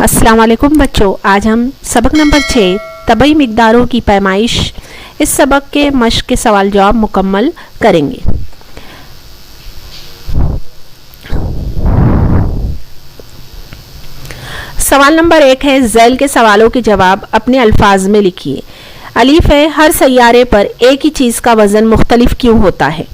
अस्सलाम वालेकुम बच्चों, आज हम सबक नंबर 6 तबई मिकदारों की पैमाइश इस सबक के मश्क के सवाल जवाब मुकम्मल करेंगे। सवाल नंबर 1 है, ज़ैल के सवालों के जवाब अपने अल्फाज में लिखिए। अलीफ है, हर सैयारे पर एक ही चीज़ का वज़न मुख्तलिफ क्यों होता है?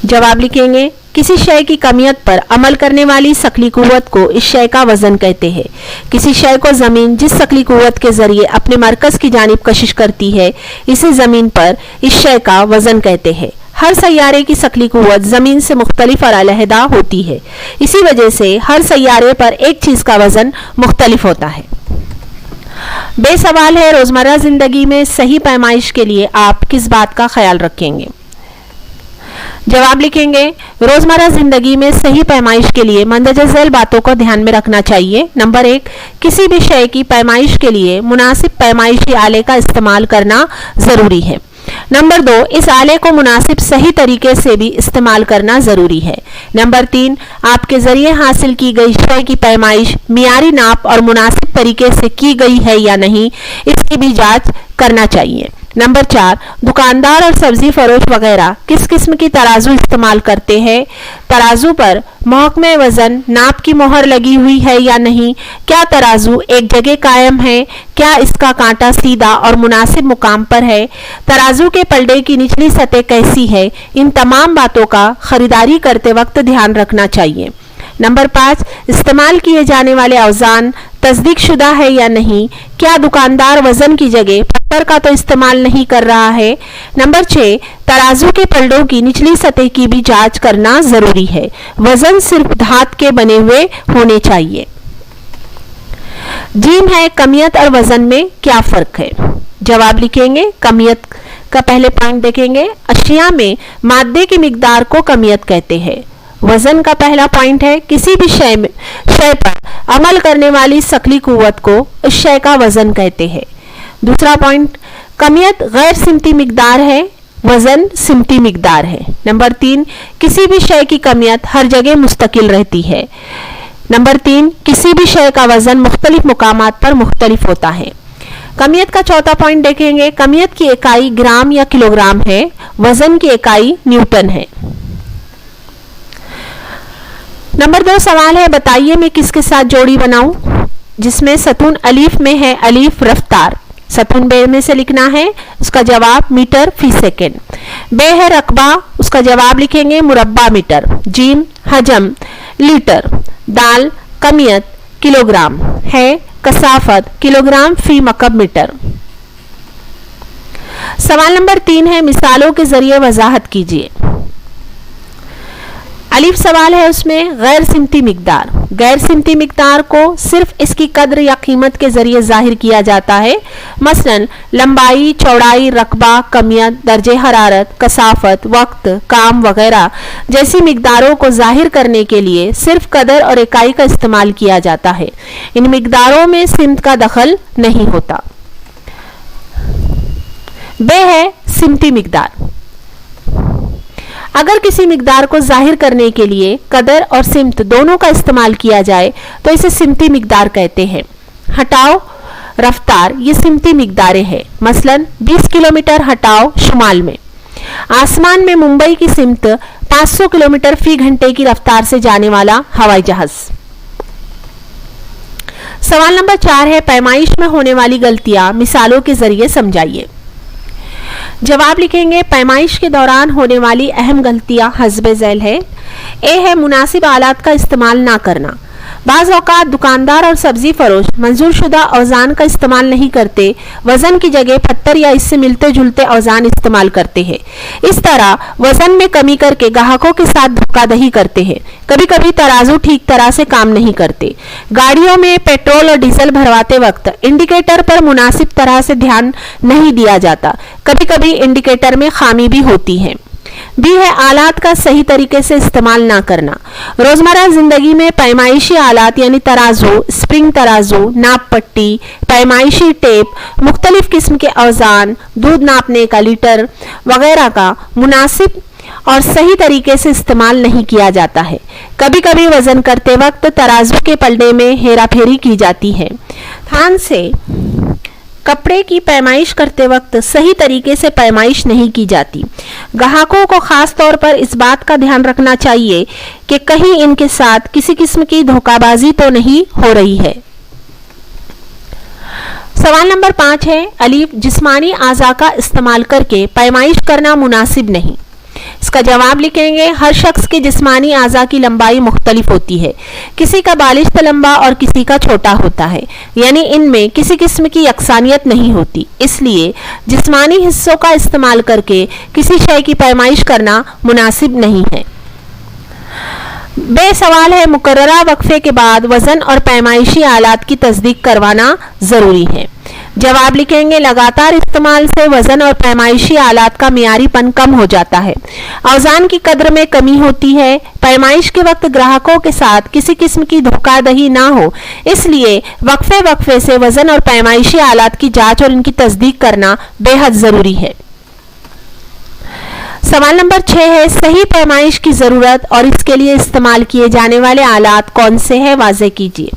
जवाब लिखेंगे, किसी शय की कमियत पर अमल करने वाली सकली कुव्वत को इस शय का वजन कहते हैं। किसी शय को ज़मीन जिस सकली कुव्वत के ज़रिए अपने मरकज़ की जानिब कशिश करती है, इसे ज़मीन पर इस शय का वजन कहते हैं। हर सैयारे की सकली कुव्वत ज़मीन से मुख्तलिफ और अलहदा होती है, इसी वजह से हर सैयारे पर एक चीज़ का वज़न मुख्तलिफ होता है। बे सवाल है, रोज़मर्रा ज़िंदगी में सही पैमाइश के लिए आप किस बात का ख्याल रखेंगे? जवाब लिखेंगे, रोजमर्रा जिंदगी में सही पैमाइश के लिए मंदरजा झैल बातों को ध्यान में रखना चाहिए। नंबर 1, किसी भी शय की पैमाइश के लिए मुनासिब पैमाइशी आले का इस्तेमाल करना जरूरी है। नंबर 2, इस आले को मुनासिब सही तरीके से भी इस्तेमाल करना जरूरी है। नंबर 3, आपके जरिए हासिल की गई शय की पैमाइश मियारी नाप और मुनासिब तरीके से की गई है या नहीं, इसकी भी जांच करना चाहिए। नंबर 4, दुकानदार और सब्जी फरोश वगैरह किस किस्म की तराजू इस्तेमाल करते हैं? तराजू पर महकमे वजन नाप की मोहर लगी हुई है या नहीं? क्या तराजू एक जगह कायम है? क्या इसका कांटा सीधा और मुनासिब मुकाम पर है? तराजू के पलड़े की निचली सतह कैसी है? इन तमाम बातों का खरीदारी करते वक्त ध्यान रखना चाहिए। नंबर 5, इस्तेमाल किए जाने वाले औज़ान तस्दीक शुदा है या नहीं? क्या दुकानदार वजन की जगह पत्थर का तो इस्तेमाल नहीं कर रहा है? नंबर 6, तराजू के पलड़ों की निचली सतह की भी जांच करना जरूरी है। वजन सिर्फ धात के बने हुए होने चाहिए। जीम है, कमियत और वजन में क्या फर्क है? जवाब लिखेंगे, कमियत का पहले पॉइंट देखेंगे, अशिया में मादे की मिकदार को कमियत कहते हैं। वजन का पहला पॉइंट है, किसी भी शय पर अमल करने वाली सकली कुव्वत को उस शय का वजन कहते हैं। दूसरा पॉइंट, कमियत गैर सिमती मिकदार है, वजन सिमती मिकदार है। नंबर 3, किसी भी शय की कमियत हर जगह मुस्तकिल रहती है। नंबर 3, किसी भी शय का वजन मुख्तलिफ मुकामात पर मुख्तलिफ होता है। कमियत का चौथा पॉइंट देखेंगे, कमियत की इकाई ग्राम या किलोग्राम है, वजन की इकाई न्यूटन है। नंबर 2 सवाल है, बताइए मैं किसके साथ जोड़ी बनाऊं? जिसमें सतून अलीफ में है अलीफ रफ्तार, सतून बे में से लिखना है, उसका जवाब मीटर फी सेकेंड। बे है रकबा, उसका जवाब लिखेंगे मुरब्बा मीटर। जीम हजम लीटर। दाल कमियत किलोग्राम है, कसाफत किलोग्राम फी मकब मीटर। सवाल नंबर 3 है, मिसालों के जरिए वजाहत कीजिए। अलीफ सवाल है, उसमें गैर सिमती मिकदार। गैर सिमती मिकदार को सिर्फ इसकी कद्र या कीमत के जरिए जाहिर किया जाता है। मसलन लंबाई, चौड़ाई, रकबा, कमियत, दर्जे हरारत, कसाफत, वक्त, काम वगैरह जैसी मिकदारों को जाहिर करने के लिए सिर्फ कदर और इकाई का इस्तेमाल किया जाता है। इन मिकदारों में सिमत का दखल नहीं होता। बे है सिमती मिकदार। अगर किसी मिकदार को जाहिर करने के लिए कदर और सिमत दोनों का इस्तेमाल किया जाए तो इसे सिमती मिकदार कहते हैं। हटाओ रफ्तार, ये सिमती मिकदारें हैं। मसलन 20 किलोमीटर हटाओ शुमाल में। आसमान में मुंबई की सिमत 500 किलोमीटर फी घंटे की रफ्तार से जाने वाला हवाई जहाज। सवाल नंबर 4 है, पैमाइश में होने वाली गलतियां मिसालों के जरिए समझाइए। जवाब लिखेंगे, पैमाइश के दौरान होने वाली अहम गलतियां हस्बे झैल है। ए है, मुनासिब आलात का इस्तेमाल ना करना। बाज़ औक़ात दुकानदार और सब्जी फरोश मंजूर शुदा औज़ान का इस्तेमाल नहीं करते, वज़न की जगह पत्थर या इससे मिलते जुलते औज़ान इस्तेमाल करते हैं। इस तरह वज़न में कमी करके ग्राहकों के साथ धोखाधड़ी करते हैं। कभी कभी तराजू ठीक तरह से काम नहीं करते। गाड़ियों में पेट्रोल और डीजल भरवाते वक्त इंडिकेटर पर मुनासिब तरह से ध्यान नहीं दिया जाता। कभी कभी इंडिकेटर में खामी भी होती है। बी है, आलात का सही तरीके से इस्तेमाल ना करना। रोजमर्रा जिंदगी में पैमाइशी आलात यानी तराजू, स्प्रिंग तराजू, नाप पट्टी, पैमाइशी टेप, मुख्तलिफ किस्म के औज़ान, दूध नापने का लीटर वगैरह का मुनासिब और सही तरीके से इस्तेमाल नहीं किया जाता है। कभी कभी वजन करते वक्त तराजू के पलड़े में हेराफेरी की जाती है। ध्यान से कपड़े की पैमाइश करते वक्त सही तरीके से पैमाइश नहीं की जाती। ग्राहकों को खास तौर पर इस बात का ध्यान रखना चाहिए कि कहीं इनके साथ किसी किस्म की धोखाबाजी तो नहीं हो रही है। सवाल नंबर 5 है, अलीफ, जिस्मानी आज़ा का इस्तेमाल करके पैमाइश करना मुनासिब नहीं। इसका जवाब लिखेंगे, हर शख्स के जिस्मानी आज़ा की लंबाई मुख्तलिफ होती है। किसी का बालिश्त लंबा और किसी का छोटा होता है, यानी इनमें किसी किस्म की यकसानियत नहीं होती। इसलिए जिस्मानी हिस्सों का इस्तेमाल करके किसी शय की पैमाइश करना मुनासिब नहीं है। बे सवाल है, मुकर्ररा वक्फे के बाद वजन और पैमाइशी आलात की तस्दीक करवाना ज़रूरी है। जवाब लिखेंगे, लगातार इस्तेमाल से वजन और पैमाइशी आलात का मियारीपन कम हो जाता है, औज़ान की कद्र में कमी होती है। पैमाइश के वक्त ग्राहकों के साथ किसी किस्म की धोखाधड़ी ना हो, इसलिए वक्फे वक्फे से वजन और पैमाइशी आलात की जांच और इनकी तस्दीक करना बेहद ज़रूरी है। सवाल नंबर 6 है, सही पैमाइश की ज़रूरत और इसके लिए इस्तेमाल किए जाने वाले आलात कौन से हैं, वाज़े कीजिए।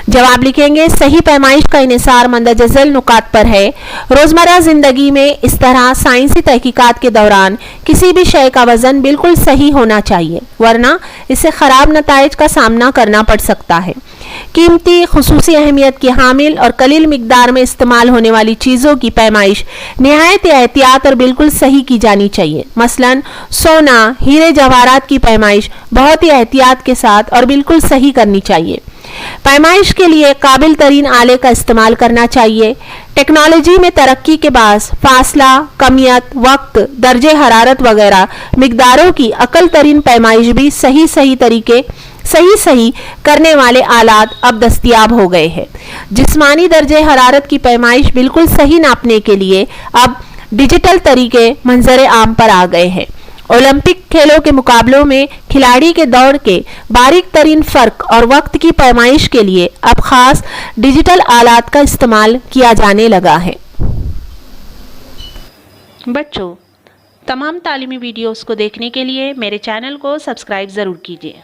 जवाब लिखेंगे, सही पैमाइश का इन्हिसार मंदरजा झैल नुकात पर है। रोज़मर्रा ज़िंदगी में इस तरह साइंसी तहकीकात के दौरान किसी भी शय का वज़न बिल्कुल सही होना चाहिए, वरना इससे ख़राब नताइज का सामना करना पड़ सकता है। कीमती, खुसूसी अहमियत की हामिल और कलील मिकदार में इस्तेमाल होने वाली चीज़ों की पैमाइश निहायत एहतियात और बिल्कुल सही की जानी चाहिए। मसलन सोना, हीरे जवाहरात की पैमाइश बहुत ही एहतियात के साथ और बिल्कुल सही करनी चाहिए। पैमाइश के लिए काबिल तरीन आले का इस्तेमाल करना चाहिए। टेक्नोलॉजी में तरक्की के बास फासला, कमियत, वक्त, दर्जे हरारत वगैरह मिकदारों की अकल तरीन पैमाइश भी सही करने वाले आलात अब दस्तयाब हो गए हैं। जिस्मानी दर्जे हरारत की पैमाइश बिल्कुल सही नापने के लिए अब डिजिटल तरीके मंजर आम पर आ गए हैं। ओलंपिक खेलों के मुकाबलों में खिलाड़ी के दौड़ के बारीक तरीन फ़र्क और वक्त की पैमाइश के लिए अब ख़ास डिजिटल आलात का इस्तेमाल किया जाने लगा है। बच्चों, तमाम तालीमी वीडियोस को देखने के लिए मेरे चैनल को सब्सक्राइब ज़रूर कीजिए।